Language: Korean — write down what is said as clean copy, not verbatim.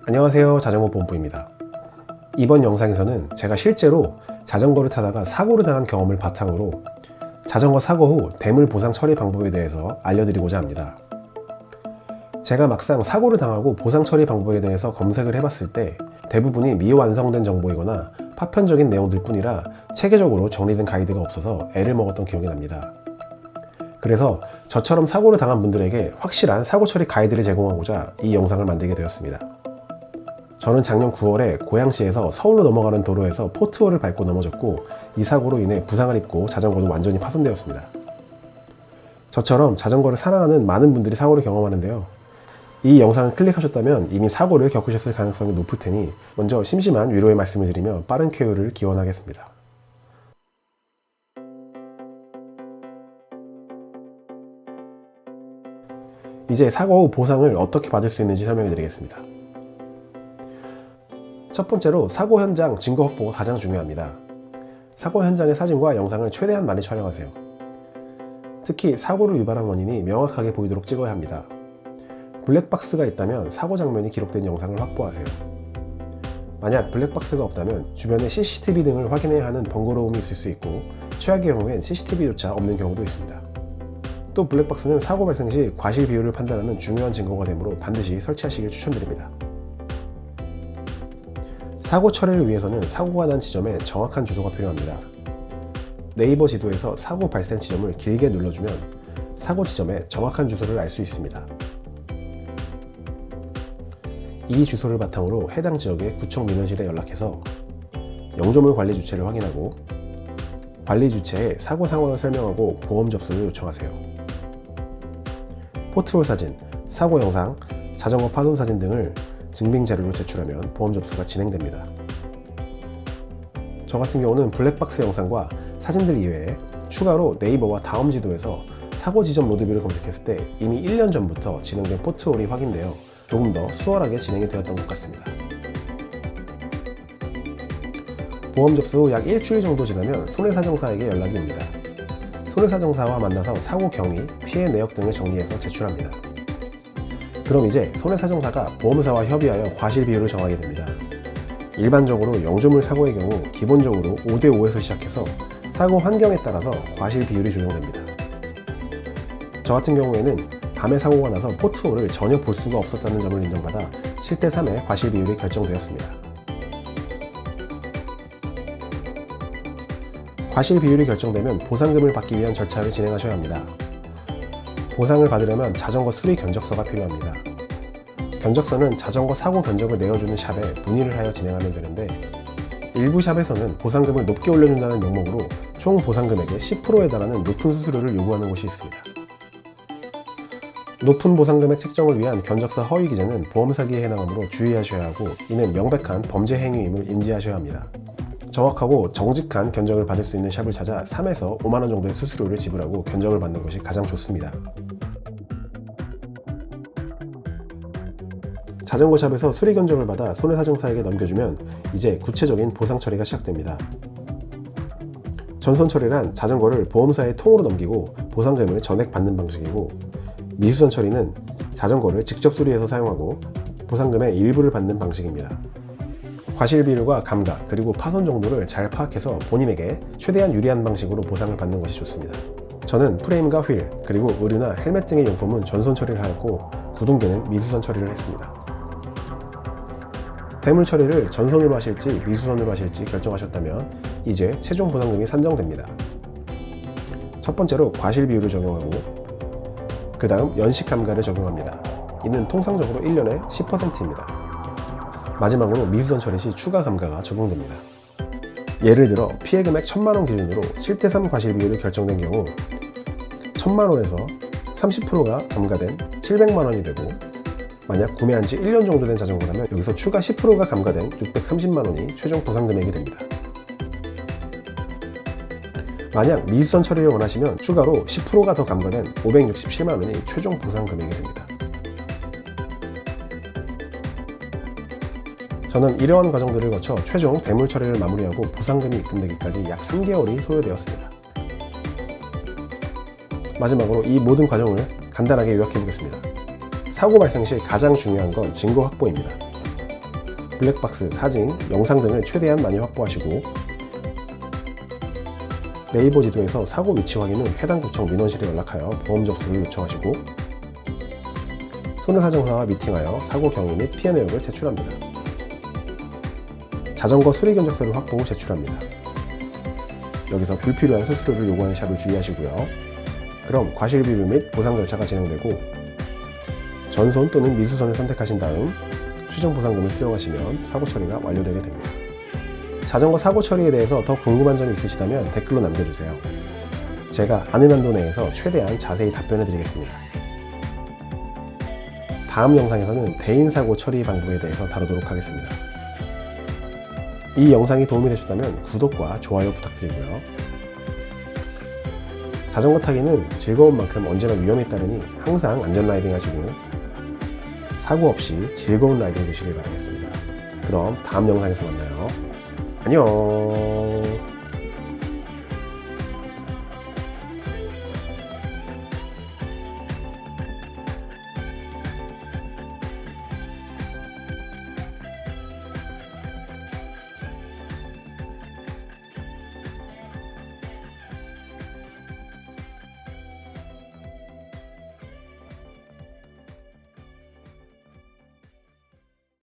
안녕하세요, 자전거 본부입니다. 이번 영상에서는 제가 실제로 자전거를 타다가 사고를 당한 경험을 바탕으로 자전거 사고 후 대물 보상 처리 방법에 대해서 알려드리고자 합니다. 제가 막상 사고를 당하고 보상 처리 방법에 대해서 검색을 해봤을 때 대부분이 미완성된 정보이거나 파편적인 내용들 뿐이라 체계적으로 정리된 가이드가 없어서 애를 먹었던 기억이 납니다. 그래서 저처럼 사고를 당한 분들에게 확실한 사고 처리 가이드를 제공하고자 이 영상을 만들게 되었습니다. 저는 작년 9월에 고양시에서 서울로 넘어가는 도로에서 포트홀을 밟고 넘어졌고 이 사고로 인해 부상을 입고 자전거도 완전히 파손되었습니다. 저처럼 자전거를 사랑하는 많은 분들이 사고를 경험하는데요. 이 영상을 클릭하셨다면 이미 사고를 겪으셨을 가능성이 높을 테니 먼저 심심한 위로의 말씀을 드리며 빠른 쾌유를 기원하겠습니다. 이제 사고 후 보상을 어떻게 받을 수 있는지 설명해 드리겠습니다. 첫 번째로 사고 현장 증거 확보가 가장 중요합니다. 사고 현장의 사진과 영상을 최대한 많이 촬영하세요. 특히 사고를 유발한 원인이 명확하게 보이도록 찍어야 합니다. 블랙박스가 있다면 사고 장면이 기록된 영상을 확보하세요. 만약 블랙박스가 없다면 주변에 CCTV 등을 확인해야 하는 번거로움이 있을 수 있고 최악의 경우엔 CCTV조차 없는 경우도 있습니다. 또 블랙박스는 사고 발생 시 과실 비율을 판단하는 중요한 증거가 되므로 반드시 설치하시길 추천드립니다. 사고 처리를 위해서는 사고가 난 지점에 정확한 주소가 필요합니다. 네이버 지도에서 사고 발생 지점을 길게 눌러주면 사고 지점의 정확한 주소를 알 수 있습니다. 이 주소를 바탕으로 해당 지역의 구청 민원실에 연락해서 영조물 관리 주체를 확인하고 관리 주체에 사고 상황을 설명하고 보험 접수를 요청하세요. 포트홀 사진, 사고 영상, 자전거 파손 사진 등을 증빙 자료로 제출하면 보험 접수가 진행됩니다. 저 같은 경우는 블랙박스 영상과 사진들 이외에 추가로 네이버와 다음 지도에서 사고 지점 로드뷰를 검색했을 때 이미 1년 전부터 진행된 포트홀이 확인되어 조금 더 수월하게 진행이 되었던 것 같습니다. 보험 접수 후 약 일주일 정도 지나면 손해사정사에게 연락이 옵니다. 손해사정사와 만나서 사고 경위, 피해 내역 등을 정리해서 제출합니다. 그럼 이제 손해사정사가 보험사와 협의하여 과실 비율을 정하게 됩니다. 일반적으로 영조물 사고의 경우 기본적으로 5대5에서 시작해서 사고 환경에 따라서 과실 비율이 조정됩니다. 저 같은 경우에는 밤에 사고가 나서 포트홀을 전혀 볼 수가 없었다는 점을 인정받아 7대3의 과실 비율이 결정되었습니다. 과실 비율이 결정되면 보상금을 받기 위한 절차를 진행하셔야 합니다. 보상을 받으려면 자전거 수리 견적서가 필요합니다. 견적서는 자전거 사고 견적을 내어주는 샵에 문의를 하여 진행하면 되는데 일부 샵에서는 보상금을 높게 올려준다는 명목으로 총 보상금액의 10%에 달하는 높은 수수료를 요구하는 곳이 있습니다. 높은 보상금액 책정을 위한 견적서 허위 기재는 보험 사기에 해당하므로 주의하셔야 하고 이는 명백한 범죄 행위임을 인지하셔야 합니다. 정확하고 정직한 견적을 받을 수 있는 샵을 찾아 3에서 5만원 정도의 수수료를 지불하고 견적을 받는 것이 가장 좋습니다. 자전거 샵에서 수리 견적을 받아 손해사정사에게 넘겨주면 이제 구체적인 보상 처리가 시작됩니다. 전손 처리란 자전거를 보험사에 통으로 넘기고 보상금을 전액 받는 방식이고 미수선 처리는 자전거를 직접 수리해서 사용하고 보상금의 일부를 받는 방식입니다. 과실 비율과 감가 그리고 파손 정도를 잘 파악해서 본인에게 최대한 유리한 방식으로 보상을 받는 것이 좋습니다. 저는 프레임과 휠 그리고 의류나 헬멧 등의 용품은 전손 처리를 하였고 구동 등은 미수선 처리를 했습니다. 대물 처리를 전선으로 하실지 미수선으로 하실지 결정하셨다면 이제 최종 보상금이 산정됩니다. 첫 번째로 과실 비율을 적용하고 그 다음 연식 감가를 적용합니다. 이는 통상적으로 1년에 10%입니다. 마지막으로 미수선 처리 시 추가 감가가 적용됩니다. 예를 들어 피해 금액 1000만원 기준으로 7대3 과실 비율이 결정된 경우 1000만원에서 30%가 감가된 700만원이 되고 만약 구매한 지 1년 정도 된 자전거라면 여기서 추가 10%가 감가된 630만원이 최종 보상 금액이 됩니다. 만약 미수선 처리를 원하시면 추가로 10%가 더 감가된 567만원이 최종 보상 금액이 됩니다. 저는 이러한 과정들을 거쳐 최종 대물 처리를 마무리하고 보상금이 입금되기까지 약 3개월이 소요되었습니다. 마지막으로 이 모든 과정을 간단하게 요약해 보겠습니다. 사고 발생 시 가장 중요한 건 증거 확보입니다. 블랙박스, 사진, 영상 등을 최대한 많이 확보하시고 네이버 지도에서 사고 위치 확인 후 해당 구청 민원실에 연락하여 보험 접수를 요청하시고 손해사정사와 미팅하여 사고 경위 및 피해 내역을 제출합니다. 자전거 수리 견적서를 확보 후 제출합니다. 여기서 불필요한 수수료를 요구하는 샵을 주의하시고요. 그럼 과실비율 및 보상 절차가 진행되고 전손 또는 미수선을 선택하신 다음 추정 보상금을 수령하시면 사고 처리가 완료되게 됩니다. 자전거 사고 처리에 대해서 더 궁금한 점이 있으시다면 댓글로 남겨주세요. 제가 아는 한도 내에서 최대한 자세히 답변해 드리겠습니다. 다음 영상에서는 대인사고 처리 방법에 대해서 다루도록 하겠습니다. 이 영상이 도움이 되셨다면 구독과 좋아요 부탁드리고요. 자전거 타기는 즐거운 만큼 언제나 위험이 따르니 항상 안전 라이딩 하시고 사고 없이 즐거운 라이딩 되시길 바라겠습니다. 그럼 다음 영상에서 만나요. 안녕.